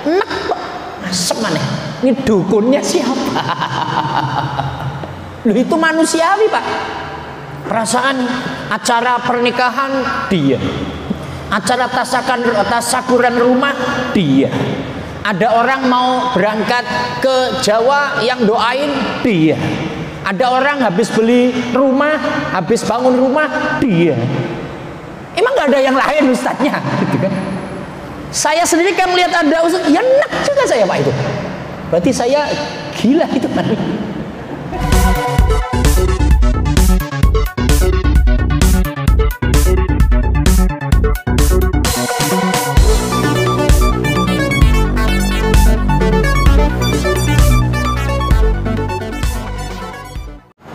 enak kok. Asem maneh. Ini dukunnya siapa? Loh itu manusiawi Pak. Perasaan acara pernikahan dia, acara tasakuran rumah dia. Ada orang mau berangkat ke Jawa yang doain dia. Ada orang habis beli rumah, habis bangun rumah dia. Emang gak ada yang lain ustadznya, gitu kan? Saya sendiri kan melihat ada ustadz, ya enak juga saya Pak itu. Berarti saya gila gitu kan?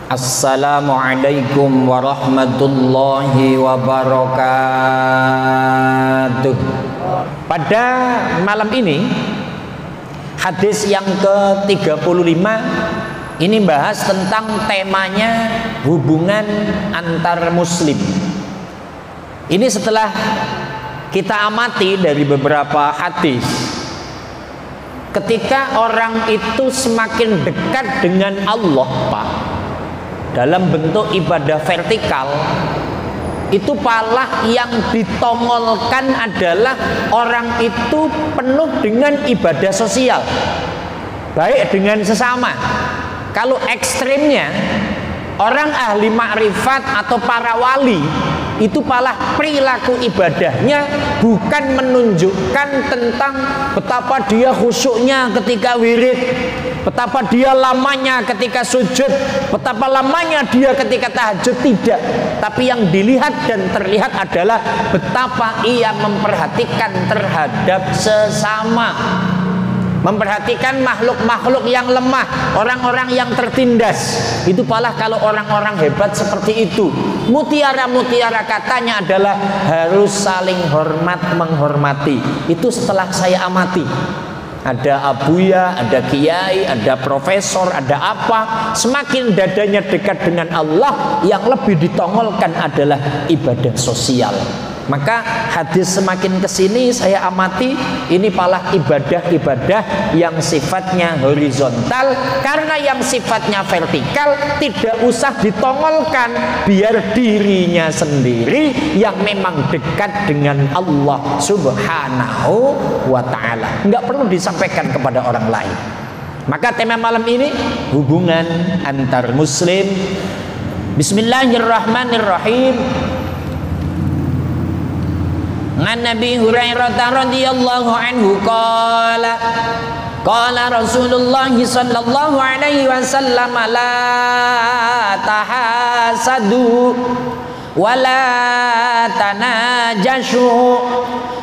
Assalamualaikum warahmatullahi wabarakatuh. Pada malam ini hadis yang ke-35 ini bahas tentang temanya hubungan antar muslim. Ini setelah kita amati dari beberapa hadis, ketika orang itu semakin dekat dengan Allah Pak, dalam bentuk ibadah vertikal, itu pahala yang ditongolkan adalah orang itu penuh dengan ibadah sosial, baik dengan sesama. Kalau ekstrimnya, orang ahli makrifat atau para wali, itu pahala perilaku ibadahnya bukan menunjukkan tentang betapa dia khusyuknya ketika wirid, betapa dia lamanya ketika sujud, betapa lamanya dia ketika tahajud, tidak. Tapi yang dilihat dan terlihat adalah betapa ia memperhatikan terhadap sesama, memperhatikan makhluk-makhluk yang lemah, orang-orang yang tertindas. Itu palah kalau orang-orang hebat seperti itu. Mutiara-mutiara katanya adalah harus saling hormat menghormati. Itu setelah saya amati. Ada abuya, ada kiai, ada profesor, ada apa. Semakin dadanya dekat dengan Allah, yang lebih ditongolkan adalah ibadah sosial. Maka hadis semakin kesini saya amati, ini palah ibadah-ibadah yang sifatnya horizontal. Karena yang sifatnya vertikal tidak usah ditongolkan, biar dirinya sendiri yang memang dekat dengan Allah subhanahu wa ta'ala, nggak perlu disampaikan kepada orang lain. Maka tema malam ini hubungan antar muslim. Bismillahirrahmanirrahim. An Nabi Hurairah radhiyallahu anhu qala Rasulullah sallallahu alaihi wasallam la tahasadu wa la tanajashu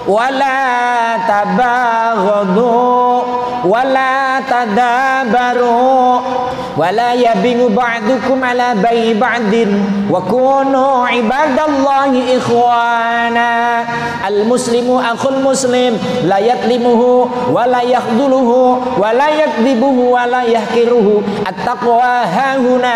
wa la tabaghadu wa la tadabaru wa la yabingu ba'dukum ala bayi ba'din wa kunu ibadallahi ikhwana. Al muslimu akhul muslim la yatlimuhu wa la yakhduluhu wa la yakdibuhu wa la yahkiruhu. At-taqwa hahuna.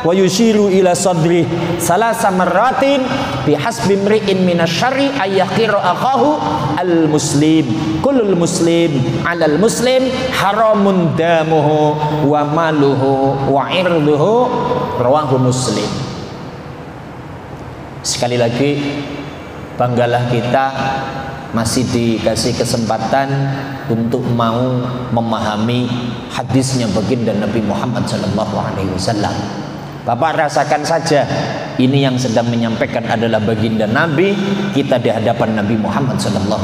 Wa yushiru ila sadri salasa marratin bihasbi mri'in minasyarri ayyakira akahu al muslim. Kullul muslim alal muslim haramun damuhu wa maluhu wa irduhu. Rawahu Muslim. Sekali lagi, banggalah kita masih dikasih kesempatan untuk mau memahami hadisnya baginda Nabi Muhammad SAW. Bapak rasakan saja, ini yang sedang menyampaikan adalah baginda Nabi, kita di hadapan Nabi Muhammad SAW.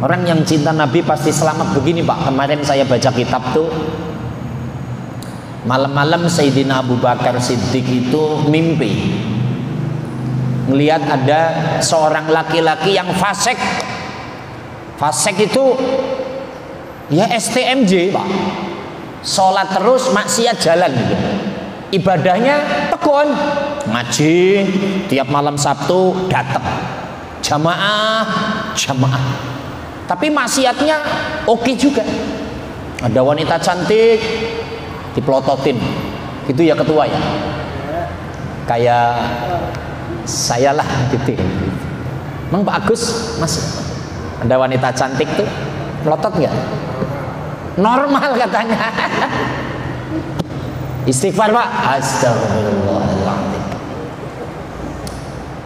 Orang yang cinta Nabi pasti selamat begini Pak. Kemarin saya baca kitab tuh, malam-malam Sayyidina Abu Bakar Siddiq itu mimpi melihat ada seorang laki-laki yang fasik. Fasik itu ya STMJ Pak, sholat terus, maksiat jalan gitu. Ibadahnya tekun, ngaji tiap malam Sabtu datang, jamaah. Tapi maksiatnya oke juga. Ada wanita cantik dipelototin, itu ya ketua ya, kayak saya lah gitu. Emang Pak Agus masih Ada wanita cantik tuh melotot nggak? Normal katanya. Istighfar Pak. Astagfirullahaladzim.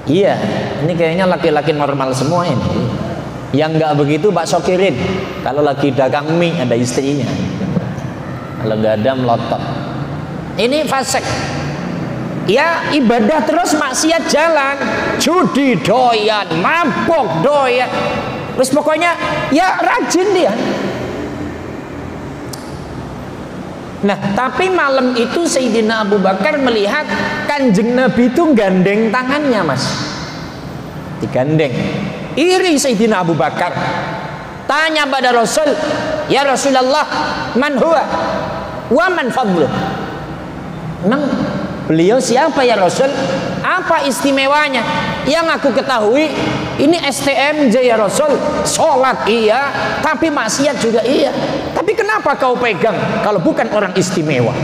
Iya, ini kayaknya laki-laki normal semua ini. Yang nggak begitu Pak Sokirin. Kalau lagi dagang mie ada istrinya. Kalau nggak ada melotot. Ini fasik. Ya ibadah terus maksiat jalan, judi doyan, mabok doyan. Terus pokoknya ya rajin dia. Nah, tapi malam itu Sayyidina Abu Bakar melihat Kanjeng Nabi itu gandeng tangannya, Mas. Digandeng. Iri Sayyidina Abu Bakar. Tanya pada Rasul, "Ya Rasulullah, man huwa? Wa man fadluh?" Memang beliau siapa ya Rasul? Apa istimewanya? Yang aku ketahui ini STMJ ya Rasul. Sholat iya, tapi maksiat juga iya. Tapi kenapa kau pegang kalau bukan orang istimewa?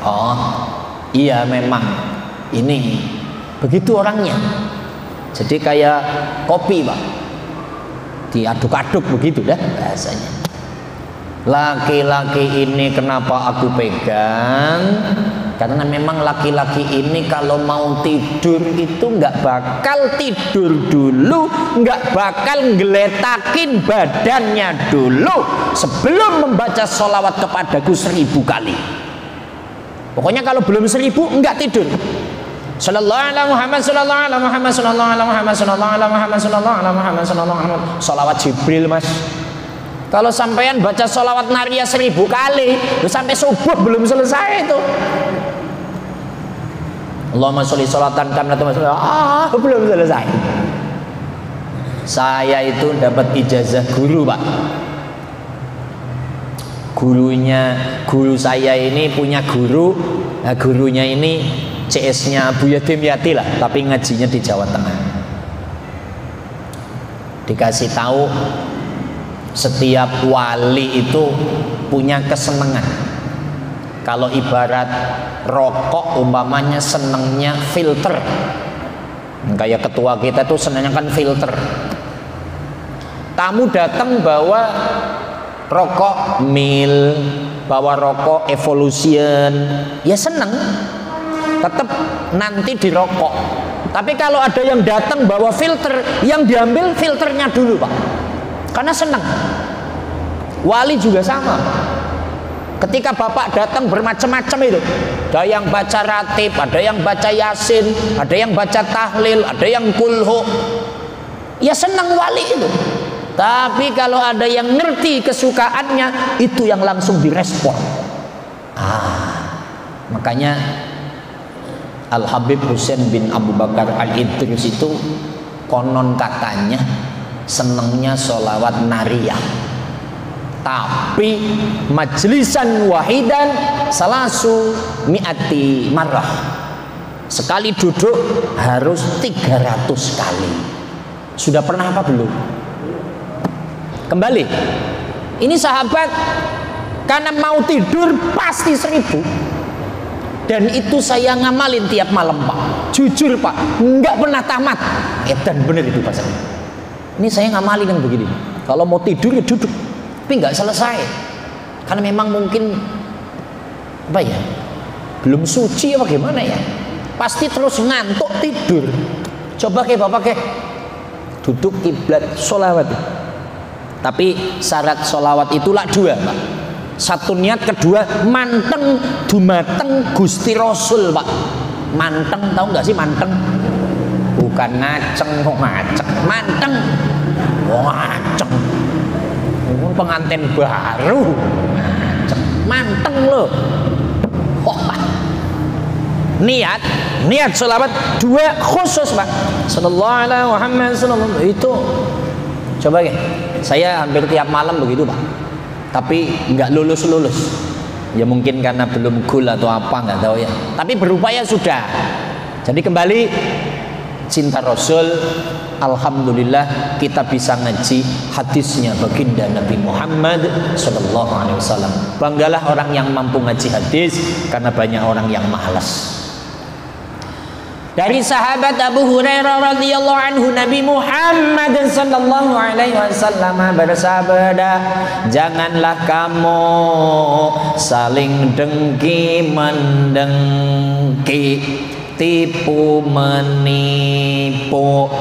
Oh iya, memang ini begitu orangnya. Jadi kayak kopi Pak, diaduk-aduk begitu dah bahasanya. Laki-laki ini kenapa aku pegang? Karena memang laki-laki ini kalau mau tidur itu nggak bakal tidur dulu, nggak bakal ngeletakin badannya dulu sebelum membaca sholawat kepadaku 1000 kali. Pokoknya kalau belum 1000 nggak tidur. Sallallahu alaihi Muhammad, sallallahu alaihi Muhammad, sallallahu alaihi Muhammad, sallallahu alaihi Muhammad, sallallahu alaihi Muhammad, sallallahu alaihi Muhammad. Sholawat Jibril Mas. Kalau sampean baca sholawat Nariyah 1000 kali, sampai subuh belum selesai itu. Allahumma sholli sholatan kamilatan belum selesai. Saya itu dapat ijazah guru Pak. Guru saya ini punya guru. Nah, gurunya ini CS-nya Buya Dimyati lah, tapi ngajinya di Jawa Tengah. Dikasih tahu setiap wali itu punya kesenangan. Kalau ibarat rokok umpamanya senengnya filter. Kayak ketua kita tuh senangnya kan filter. Tamu datang bawa rokok Mil, bawa rokok Evolution, ya seneng. Tetap nanti dirokok. Tapi kalau ada yang datang bawa filter, yang diambil filternya dulu Pak. Karena senang. Wali juga sama. Ketika bapak datang bermacam-macam itu, ada yang baca ratib, ada yang baca yasin, ada yang baca tahlil, ada yang kulhu. Ya senang wali itu. Tapi kalau ada yang ngerti kesukaannya, itu yang langsung direspon. Makanya Al-Habib Husain bin Abu Bakar Al-Idris itu konon katanya senengnya sholawat nariyah. Tapi majlisan wahidan salasu mi'ati marrah. Sekali duduk harus 300 kali. Sudah pernah apa belum? Kembali. Ini sahabat karena mau tidur pasti 1000. Dan itu saya ngamalin tiap malam Pak. Jujur Pak, nggak pernah tamat. Dan bener itu Pak. Ini saya ngamalin yang begini. Kalau mau tidur ya duduk, tapi nggak selesai. Karena memang mungkin apa ya? Belum suci apa gimana ya? Pasti terus ngantuk tidur. Coba kayak bapak kayak duduk kiblat sholawat. Tapi syarat sholawat itulah 2 Pak. Satu niat, kedua manteng dumateng Gusti Rasul Pak. Manteng, tahu nggak sih manteng? Bukan ngaceng, kok ngaceng, manteng. Ngaceng. Pengantin baru. Ngaceng, manteng loh. Niat sholawat 2 khusus Pak. Sallallahu alaihi Muhammad sallallahu itu. Coba ya, saya hampir tiap malam begitu Pak. Tapi nggak lulus. Ya mungkin karena belum gul atau apa nggak tahu ya. Tapi berupaya sudah. Jadi kembali cinta Rasul. Alhamdulillah kita bisa ngaji hadisnya baginda Nabi Muhammad Sallallahu Alaihi Wasallam. Banggalah orang yang mampu ngaji hadis karena banyak orang yang malas. Dari sahabat Abu Hurairah radhiyallahu anhu, Nabi Muhammad sallallahu alaihi wasallam bersabda, janganlah kamu saling dengki mendengki, tipu menipu,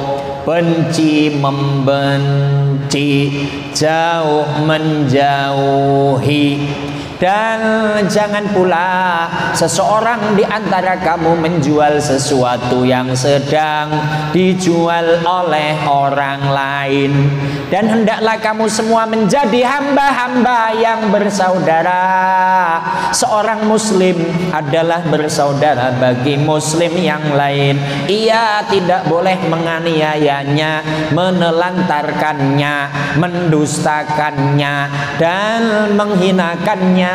benci membenci, jauh menjauhi. Dan jangan pula seseorang di antara kamu menjual sesuatu yang sedang dijual oleh orang lain. Dan hendaklah kamu semua menjadi hamba-hamba yang bersaudara. Seorang muslim adalah bersaudara bagi muslim yang lain. Ia tidak boleh menganiayanya, menelantarkannya, mendustakannya, dan menghinakannya.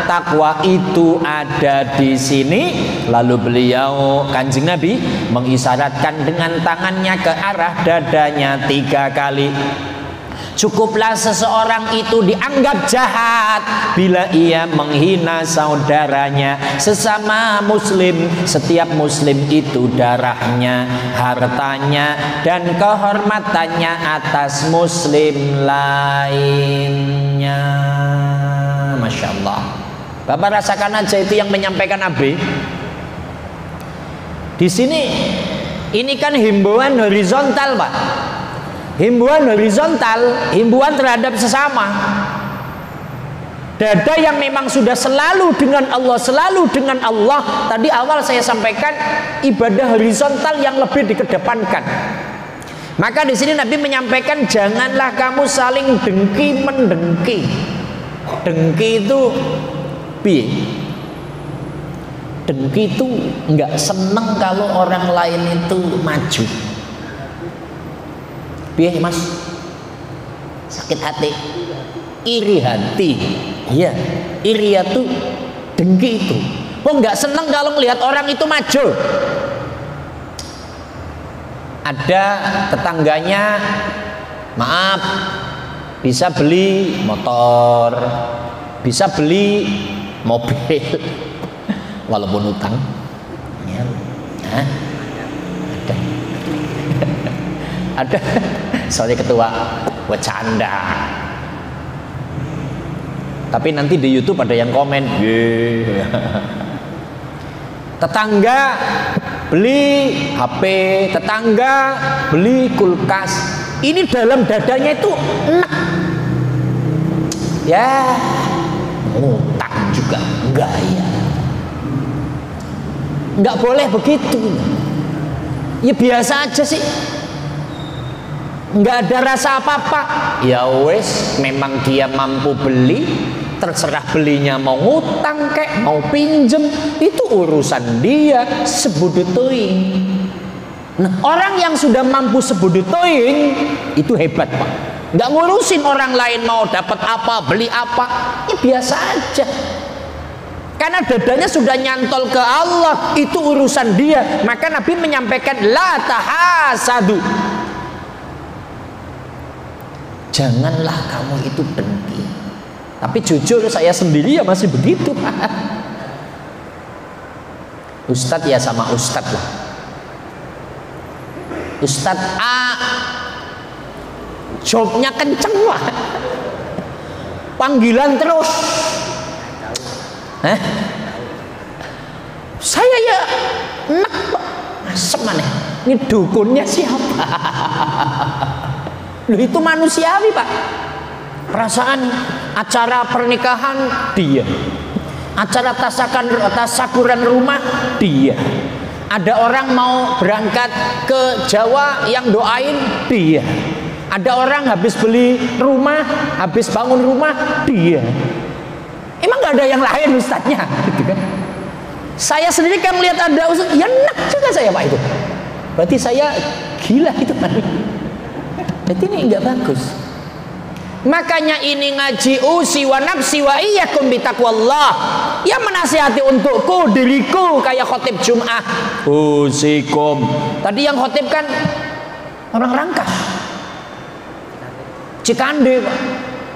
Takwa itu ada di sini. Lalu beliau, Kanjeng Nabi, mengisyaratkan dengan tangannya ke arah dadanya 3 kali. Cukuplah seseorang itu dianggap jahat bila ia menghina saudaranya sesama muslim. Setiap muslim itu darahnya, hartanya, dan kehormatannya atas muslim lainnya. Masya Allah. Bapak rasakan aja itu yang menyampaikan AB. Di sini ini kan himbauan horizontal, Pak. Himbauan horizontal, himbauan terhadap sesama. Dada yang memang sudah selalu dengan Allah, selalu dengan Allah. Tadi awal saya sampaikan ibadah horizontal yang lebih dikedepankan. Maka di sini Nabi menyampaikan janganlah kamu saling dengki mendengki. Dengki itu piye? Dengki itu nggak seneng kalau orang lain itu maju. Piye Mas? Sakit hati, iri hati. Iya, iri itu dengki itu. Oh nggak seneng kalau melihat orang itu maju. Ada tetangganya, maaf, bisa beli motor, bisa beli mobil, walaupun utang. Ya. Nah, ada, sorry ketua, bercanda. Tapi nanti di YouTube ada yang komen, tetangga beli HP, tetangga beli kulkas. Ini dalam dadanya itu enak. Ya, ngutang juga enggak ya. Enggak boleh begitu. Ya biasa aja sih. Enggak ada rasa apa-apa. Ya wes, memang dia mampu beli, terserah belinya mau ngutang kek, mau pinjem, itu urusan dia, sebudutuing. Nah, orang yang sudah mampu sebudutuing itu hebat, Pak. Nggak ngurusin orang lain mau dapat apa, beli apa, ini biasa aja. Karena dadanya sudah nyantol ke Allah, itu urusan dia. Maka Nabi menyampaikan la tahasadu. Janganlah kamu itu dengki. Tapi jujur saya sendiri ya masih begitu. Ustadz ya sama Ustadz lah. Ustadz A jobnya kenceng lah, panggilan terus. Saya ya enak Pak, asem aneh. Ini dukunnya siapa? Loh itu manusiawi Pak. Perasaan acara pernikahan dia, acara tasakuran rumah dia. Ada orang mau berangkat ke Jawa yang doain dia. Ada orang habis beli rumah, habis bangun rumah dia. Emang nggak ada yang lain ustadznya, gitu kan? Saya sendiri kan melihat ada ustadz, ya enak juga saya Pak itu. Berarti saya gila itu kan? Berarti ini nggak bagus. Makanya ini ngaji usi wa nafsi wa iyyakum bitaqwallah. Ya menasihati untukku, diriku kayak khotib Jum'ah. Usikum. Tadi yang khotib kan orang Rangkas, Cikande, Pak.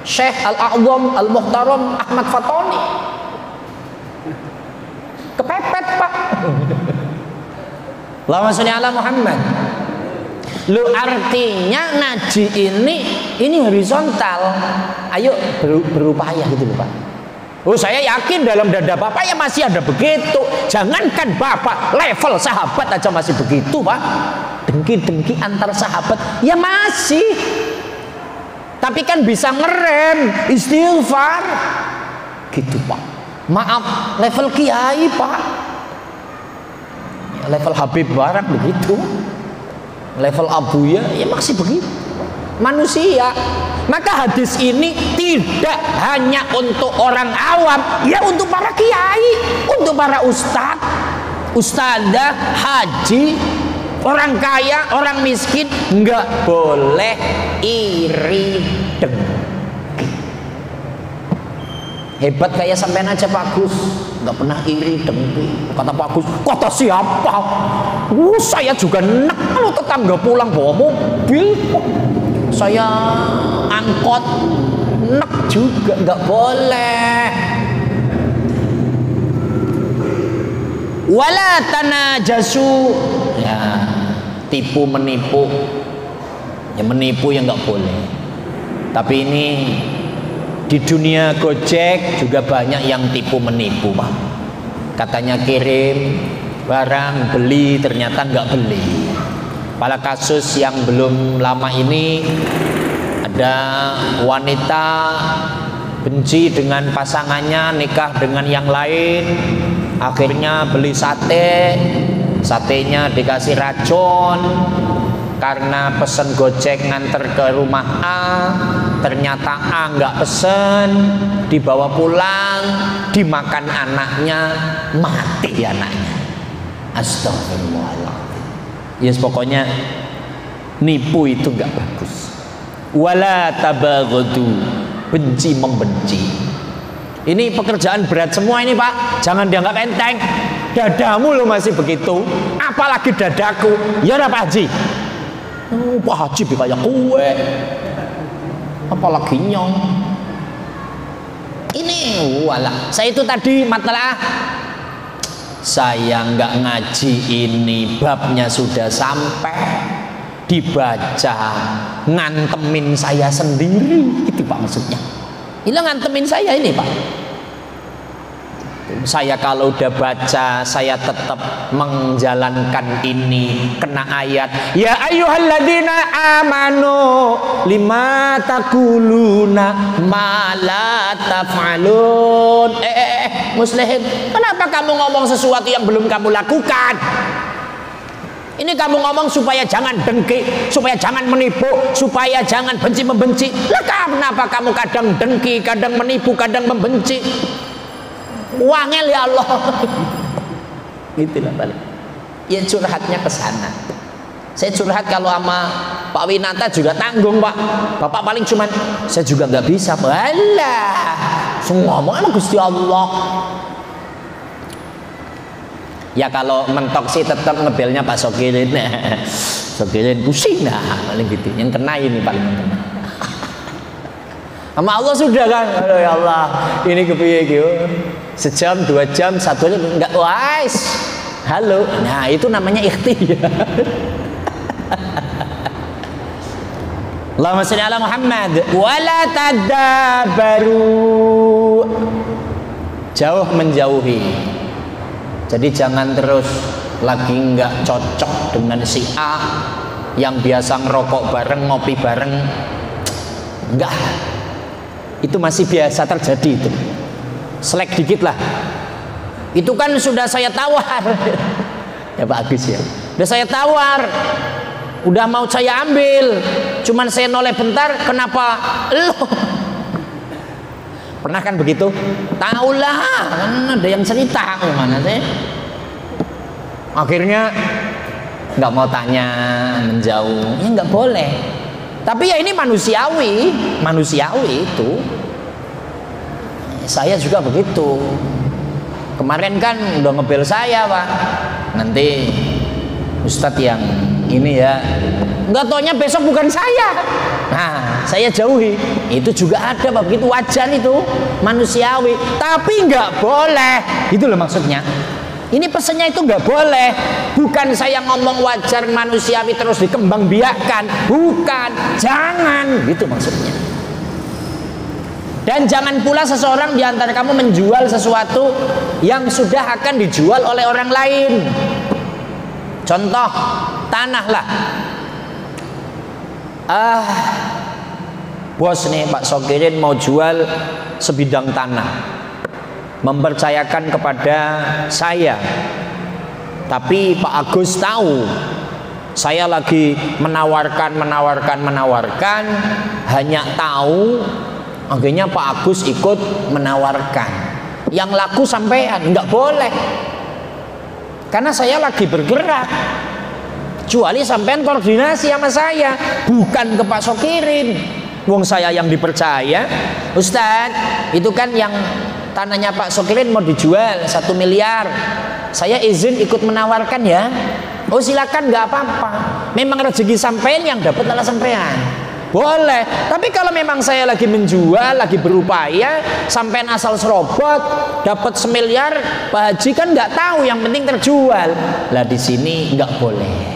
Syekh Al-A'zam Al-Muhtaram Ahmad Fatoni. Kepepet Pak. Allahumma sholli ala Muhammad. Lu artinya ngaji ini horizontal. Ayo berupaya gitu loh Pak. Oh saya yakin dalam dada Bapak ya masih ada begitu. Jangankan Bapak, level sahabat aja masih begitu Pak. Dengki-dengki antar sahabat ya masih. Tapi kan bisa ngerem, istighfar gitu Pak. Maaf, level kiai Pak, level Habib Barak begitu, level Abuya ya masih begitu. Manusia. Maka hadis ini tidak hanya untuk orang awam, ya untuk para kiai, untuk para ustadz, ustadzah, haji, orang kaya, orang miskin, nggak boleh iri dengki. Hebat kayak sampean aja Pak Gus, nggak pernah iri dengki. Kata Pak Gus, kata siapa? Saya juga enak kalau tetangga pulang bawa mobil, saya angkot, enak juga, nggak boleh. Wala tanajasu, ya tipu menipu, ya menipu yang nggak boleh. Tapi ini di dunia Gojek juga banyak yang tipu menipu Pak. Katanya kirim barang, beli, ternyata nggak beli. Pada kasus yang belum lama ini ada wanita benci dengan pasangannya, nikah dengan yang lain, akhirnya beli sate, satenya dikasih racun karena pesen Gojek nganter ke rumah A, ternyata A nggak pesen, dibawa pulang, dimakan anaknya, mati anaknya. Astagfirullahaladzim. Yes, pokoknya nipu itu nggak bagus. Wala tabaghadu, benci membenci. Ini pekerjaan berat semua ini Pak, jangan dianggap enteng. Dadamu lo masih begitu, apalagi dadaku. Ya Pak Haji. Pak Haji kayak kue, apalagi nyong. Ini walah, saya itu tadi masalah saya nggak ngaji ini babnya sudah sampai dibaca, ngantemin saya sendiri, itu Pak maksudnya. Ini ngantemin saya ini Pak. Saya kalau udah baca, saya tetap menjalankan ini, kena ayat ya ayyuhalladzina amanu lima taquluna ma la taf'alun. Muslimin, kenapa kamu ngomong sesuatu yang belum kamu lakukan? Ini kamu ngomong supaya jangan dengki, supaya jangan menipu, supaya jangan benci membenci. Lah kenapa kamu kadang dengki, kadang menipu, kadang membenci? Wangel ya Allah. Gitulah balik. Ya curhatnya ke sana. Saya curhat kalau sama Pak Winata juga tanggung Pak. Bapak paling cuman saya juga nggak bisa. Alah, ngomong sama Gusti Allah. Ya kalau mentok sih tetap ngebelnya Pak Sokilin. Sokilin pusing nah, paling gitu. Yang kena ini paling kena. Sama Allah sudah kan. Aduh ya Allah, ini kepiye gitu. Sejam, 2 jam, 1 jam enggak wise. Halo. Nah, itu namanya ikhtiar. Allahumma sholli ala Muhammad. Wala tadabaru. Jauh menjauhi. Jadi jangan terus lagi enggak cocok dengan si A yang biasa ngerokok bareng, ngopi bareng. Enggak. Itu masih biasa terjadi itu. Selek dikit lah. Itu kan sudah saya tawar. Ya Pak Agus ya. Udah saya tawar. Udah mau saya ambil. Cuman saya noleh bentar. Kenapa lo? Pernah kan begitu? Tahulah. Kan ada yang cerita. Gimana sih? Akhirnya nggak mau tanya, menjauh. Ya nggak boleh. Tapi ya ini manusiawi. Manusiawi itu. Saya juga begitu. Kemarin kan udah ngebel saya Pak. Nanti Ustadz yang ini ya. Nggak taunya besok bukan saya. Nah, saya jauhi. Itu juga ada Pak, begitu wajar itu. Manusiawi. Tapi nggak boleh. Itu loh maksudnya. Ini pesannya itu nggak boleh. Bukan saya ngomong wajar manusiawi terus dikembangbiakkan, bukan, jangan, gitu maksudnya. Dan jangan pula seseorang di antara kamu menjual sesuatu yang sudah akan dijual oleh orang lain. Contoh, tanah lah. Bos nih Pak Sokirin mau jual sebidang tanah, mempercayakan kepada saya. Tapi Pak Agus tahu saya lagi menawarkan, hanya tahu, akhirnya Pak Agus ikut menawarkan. Yang laku sampean, nggak boleh. Karena saya lagi bergerak. Kecuali sampean koordinasi sama saya, bukan ke Pak Sokirin. Wong saya yang dipercaya. Ustadz, itu kan yang tanahnya Pak Sokirin mau dijual 1 miliar. Saya izin ikut menawarkan ya. Oh silakan, nggak apa-apa. Memang rezeki sampean, yang dapat adalah sampean. Boleh. Tapi kalau memang saya lagi menjual, lagi berupaya, sampean asal serobot dapat 1 miliar, Pak Haji kan nggak tahu, yang penting terjual. Lah di sini nggak boleh.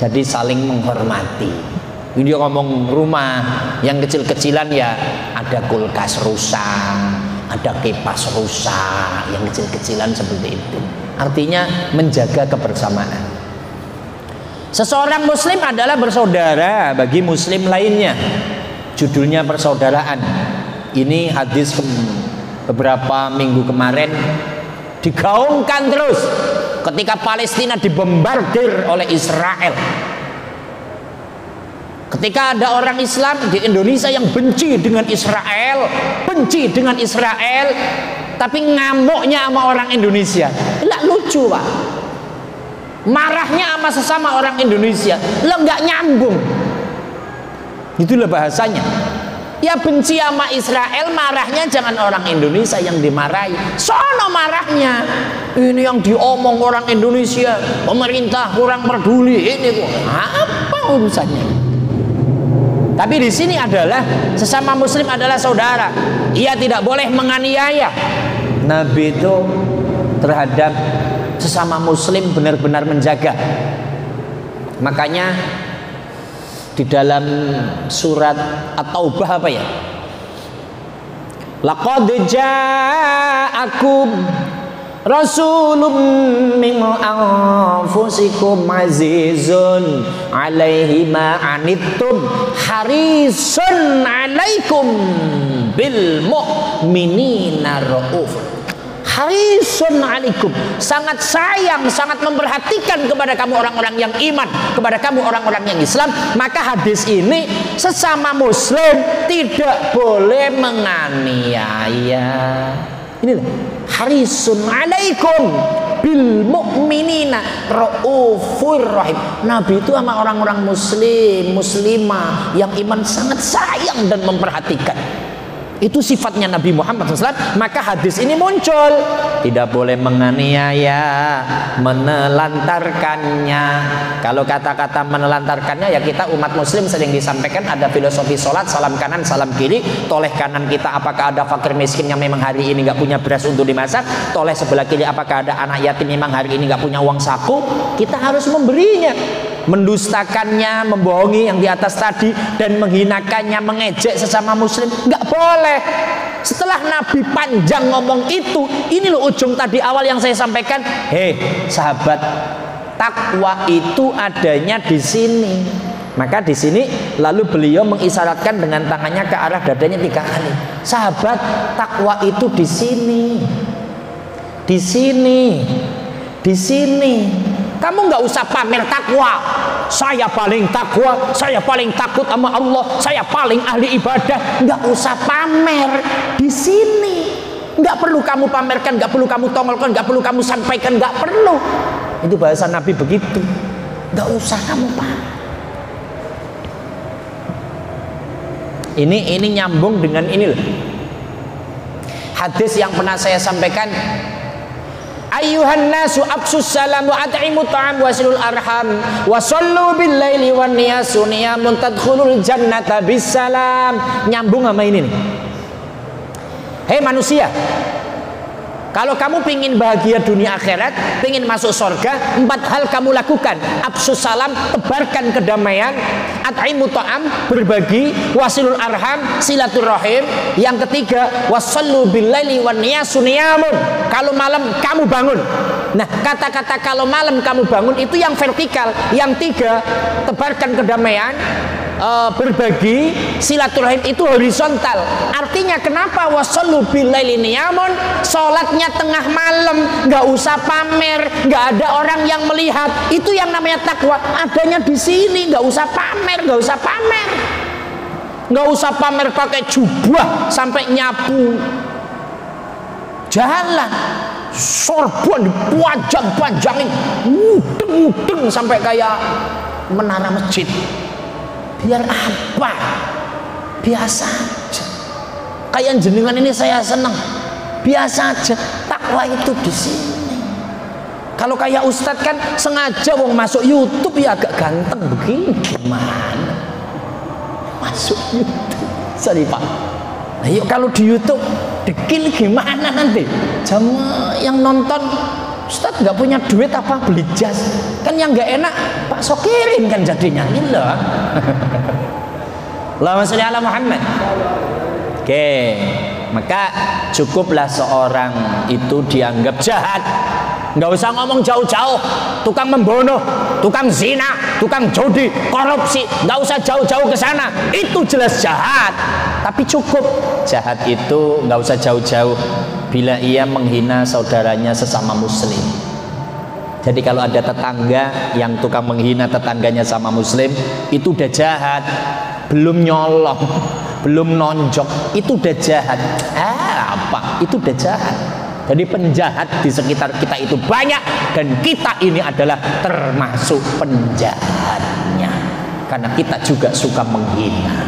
Jadi saling menghormati. Dia ngomong rumah yang kecil-kecilan ya, ada kulkas rusak, ada kipas rusak, yang kecil-kecilan seperti itu. Artinya menjaga kebersamaan. Seseorang muslim adalah bersaudara bagi muslim lainnya. Judulnya persaudaraan. Ini hadis beberapa minggu kemarin digaungkan terus ketika Palestina dibombardir oleh Israel. Ketika ada orang Islam di Indonesia yang benci dengan Israel, tapi ngamuknya sama orang Indonesia. Lah lucu Pak. Marahnya sama sesama orang Indonesia, lo nggak nyambung. Itulah bahasanya. Ya benci sama Israel, marahnya jangan orang Indonesia yang dimarahi. Sono marahnya. Ini yang diomong orang Indonesia, pemerintah kurang peduli. Ini kok apa urusannya? Tapi di sini adalah sesama muslim adalah saudara. Ia tidak boleh menganiaya. Nabi itu terhadap sesama muslim benar-benar menjaga. Makanya di dalam surat At-Taubah apa ya? Laqad ja'akum rasulun min anfusikum azizun 'alaihi ma anittum harisun 'alaikum bil mu'minina rauf. Harisun alaikum, sangat sayang, sangat memperhatikan kepada kamu orang-orang yang iman, kepada kamu orang-orang yang Islam. Maka hadis ini sesama muslim tidak boleh menganiaya. Inilah harisun alaikum bil mu'minina raufur rahim. Nabi itu sama orang-orang muslim, muslimah yang iman sangat sayang dan memperhatikan. Itu sifatnya Nabi Muhammad SAW. Maka hadis ini muncul. Tidak boleh menganiaya, menelantarkannya. Kalau kata-kata menelantarkannya, ya kita umat muslim sering disampaikan ada filosofi sholat, salam kanan, salam kiri. Toleh kanan kita apakah ada fakir miskin yang memang hari ini nggak punya beras untuk dimasak. Toleh sebelah kiri apakah ada anak yatim memang hari ini nggak punya uang saku. Kita harus memberinya. Mendustakannya, membohongi yang di atas tadi, dan menghinakannya, mengejek sesama muslim, nggak boleh. Setelah Nabi panjang ngomong itu, ini loh ujung tadi awal yang saya sampaikan. Hei sahabat, takwa itu adanya di sini. Maka di sini lalu beliau mengisyaratkan dengan tangannya ke arah dadanya 3 kali. Sahabat, takwa itu di sini, di sini, di sini. Kamu nggak usah pamer takwa. Saya paling takwa, saya paling takut sama Allah, saya paling ahli ibadah. Nggak usah pamer di sini. Nggak perlu kamu pamerkan, nggak perlu kamu tongolkan, nggak perlu kamu sampaikan, nggak perlu. Itu bahasa Nabi begitu. Nggak usah kamu pamer. Ini nyambung dengan ini loh. Hadis yang pernah saya sampaikan. Ayyuhan nasu absus salam wa at'imu ta'am wasilul arham wa sallu bil laili wan niyasu niyamun tadkhulul jannata bis salam. Nyambung sama ini nih. Hei manusia, Kalau kamu pingin bahagia dunia akhirat, pingin masuk surga, 4 hal kamu lakukan. Afsus salam, tebarkan kedamaian. At'imu ta'am, berbagi. Wasilul arham, silaturahim. Yang ketiga, wasallu billaili wan niyasu niyamun. Kalau malam kamu bangun. Nah, kata-kata kalau malam kamu bangun itu yang vertikal. Yang 3, tebarkan kedamaian. Berbagi, silaturahim itu horizontal. Artinya kenapa wasallu billaili niyamun? Sholatnya tengah malam, nggak usah pamer, nggak ada orang yang melihat. Itu yang namanya takwa. Adanya di sini, nggak usah pamer, nggak usah pamer, nggak usah pamer pakai jubah sampai nyapu jalan, sorban dipanjang-panjangin, mudeng-mudeng sampai kayak menara masjid. Biar apa? Biasa aja. Kayak jenengan ini saya senang. Biasa aja. Takwa itu di sini. Kalau kayak Ustadz kan sengaja wong masuk YouTube ya agak ganteng begini. Gimana? Masuk YouTube. Sorry Pak. Nah, yuk kalau di YouTube dekil gimana nanti? Jamaah yang nonton, Ustadz nggak punya duit apa beli jas? Kan yang nggak enak Pak Sokirin kan jadinya ini loh. Allahumma sholli ala Muhammad. Oke, maka cukuplah seorang itu dianggap jahat. Nggak usah ngomong jauh-jauh, tukang membunuh, tukang zina, tukang judi, korupsi, nggak usah jauh-jauh ke sana. Itu jelas jahat. Tapi cukup jahat itu nggak usah jauh-jauh bila ia menghina saudaranya sesama muslim. Jadi kalau ada tetangga yang tukang menghina tetangganya sama muslim, itu udah jahat. Belum nyolong, belum nonjok, itu udah jahat. Apa? Itu udah jahat. Jadi penjahat di sekitar kita itu banyak, dan kita ini adalah termasuk penjahatnya. Karena kita juga suka menghina.